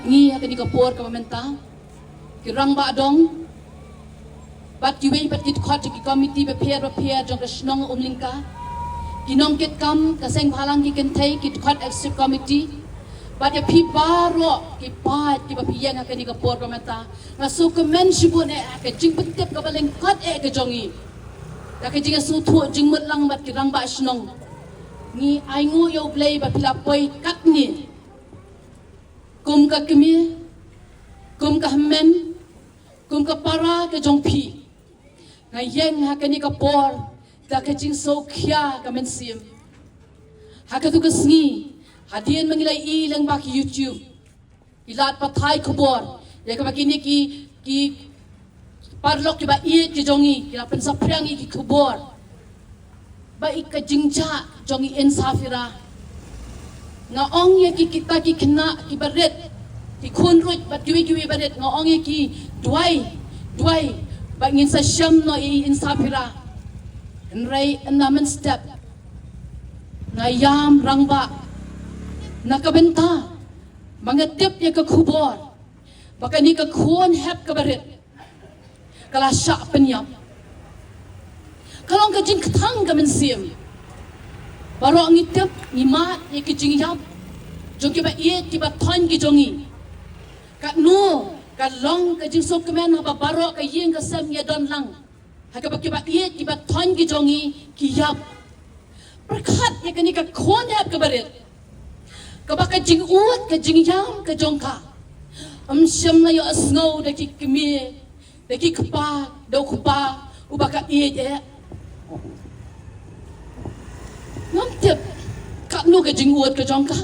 Ngi akan dikapur ke pemerintah kirang ba dong bat kiwei bat kit khot ki komiti beper jong kesnong umlingka kinong kit kam kaseng phalang ki kenthei kit khot executive committee bat ya pi baro ki pat ki bapiyang akan dikapur ke pemerintah ngasu ke men sibun ke jing betep ka baleng khot ke jongi ta ke jing su thu jing mut lang bat kirang ba snong ni ai ngu yo play ba pila poi kat ni kum ka kemi kum ka men kum ka para ke jong pi ngai yeng ha ka ni ka por ta ka jing so khia ka men sim ha ka tu ka sngi hadien mangilai i lang ba ki youtube ilat pathai khobor ya ka ba kini ki parlok ki ba i ki jongi ki pen sapriang i ki khobor ba ik ka jingja jongi en safira nga ong ye ki kita ki kena ki baret ki khun ruj bat kiwi baret nga ong ye ki duai ba ngin sa syam no i insapira nrai enamen step nga yam rangba nakabenta mangatip ye ka khubor baka ni ka khun hep ka baret kala sha penyam kalong ka jing kthang ka mensim Barok ngitip ngimat ye ki jing yap jong ki ba ye ki ba thon ki jongi kat nu kat long ka jing sok kemen ba barok ka yeng ka sam ye don lang ha ka ba ye ki ba thon ki jongi ki yap berkat ye kani ka khon yap ka baret ka ba ka jing ut ka jing yam ka jong ka syam na yo asngau da ki kemi da ki kpa do kpa u ba ka ye ngam tiap kat nu ke jing uat ke jongka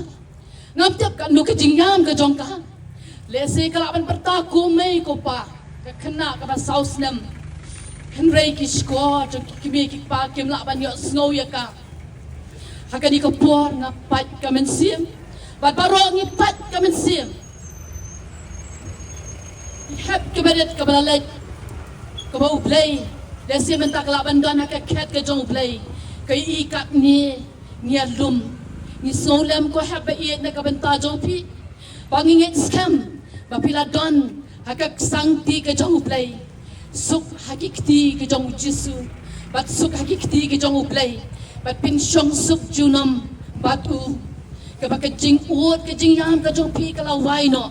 ngam tiap kat nu ke jing yam ke jongka lese kalaban bertaku mei ko pa ke kena ka ba saus nem henrei ki sko jong ki me ki pa kem la ban yo snow ya ka haka di ko por nga pat ka men sim bat baro ngi pat ka men sim hab ke badet ka balalek ka ba ublay lese men tak la ban don ka ket ke jong ublay kay ikat ni alum ni solem ko haba iet na kabenta jopi pangingit scam bapila don hakak sangti ke jong play suk hakikti ke jong jisu bat suk hakikti ke jong play bat pin shong suk junam batu ke baka jing ut ke jing yam ke jong pi kala wai no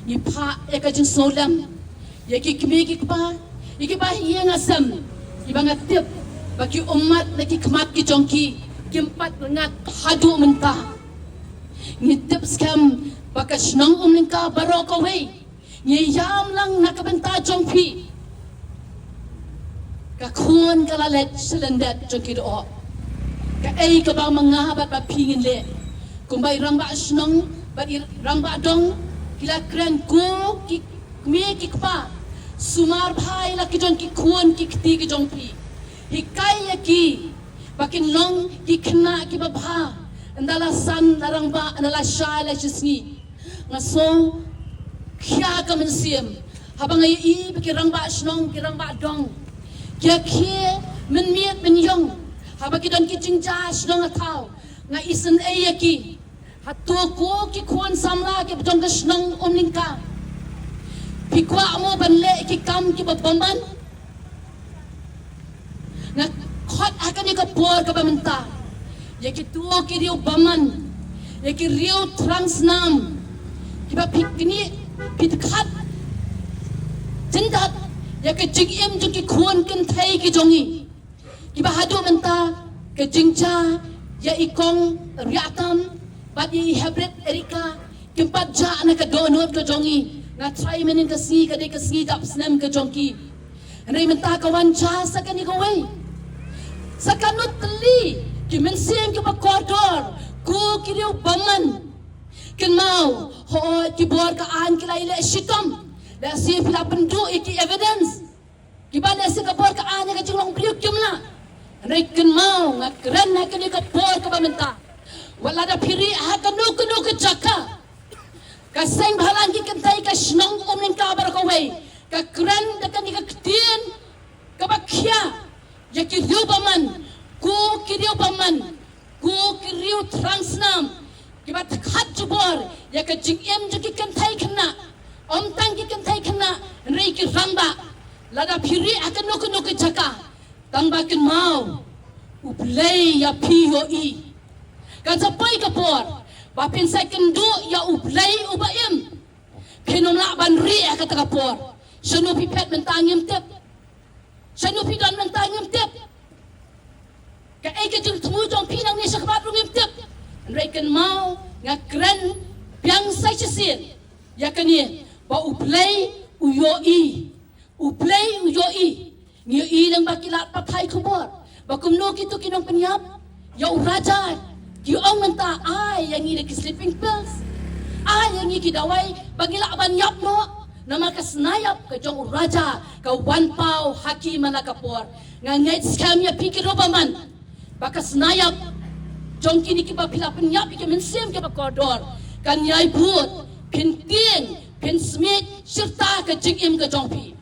ni pa e ke jing solem ye ki kmi ki pa iki ba hieng asam ibanga tip bagi umat lagi kemat ki jongki kimpat ngat hadu mentah ngitip skam baka snong umlingka baroko wei ni yam lang nakabenta jongpi ka khun kala let selendet jongki do ka ei ka ba mangabat ba pingin le kumbai ramba snong ba ramba dong kila kren ko ki me ki kpa sumar bhai la ki jongki khun ki kti ki jongpi hikai ki bakin long ki kena ki babha andala san narang ba andala sha la chisni ngaso kya ka mensim habang ai i baki rang ba snong ki rang ba dong kya khe men miet men yong habaki don ki jingja snong athau nga isen ai ki hatu ko ki khon samla ki dong ka snong omlingka pikwa mo banle ki kam ki babamban na khot akan ni ka por ka pamenta ye ki tu ki riu baman ye ki riu transnam ki ba pikni pitkat tindat ye ki jigim ju ki khon ken thai ki jongi ki ba hadu menta ke jingcha ya ikong riatam ba di hebret erika kimpat ja na ka donot ka jongi na try menin ka si ka de ka si dap snem ka jongki rei menta ka wancha sa ka ni ko wei sakanut teli ki mensim ki bakodor ku kiriu baman ken mau ho ki bor ka an ki laile shitam la si pila pendu iki evidence ki ba le se ka bor ka an ka jinglong priuk kimla rei ken mau ngakren na ka ni ka bor ka bamenta wala da piri ha ka nu ka jaka ka seng bhalang ki kentai ka snong umning ka bar ko wei ka kren da ka ni ka ktien ka bakhia ya kiriu baman ku kiriu transnam kibat khat cubor ya ke jingem ju ki kan thai khna om tang ki kan thai khna rei ki rangba lada phiri akan nok jaka tang ba kin mau uplay ya POE kan sapai kapor ba pin second do ya uplay ubaim pinom la ban ri ka kapor sanu pipet mentangim tep sanu pidan mentangim tep ka ai ke jung tmu jong pinang ni sakbat rungim tep rekan mau ngakren piang sai chisin ya kani ba uplay uyoi ngi ilang bakilat pathai khobor ba kumno kitu kinong penyap ya urajan ki ong menta ai yang ngi ki sleeping pills ai yang ngi ki dawai bagila ban yap no nama kasnayap ka jong uraja ka wan pau haki manakapor ngangai scam ya pikir robaman bakasnayap jong kini ki ba pila penyap ki mensem ki ba kodor kan yai but pin tin pin smith serta ka jingim ka jong pi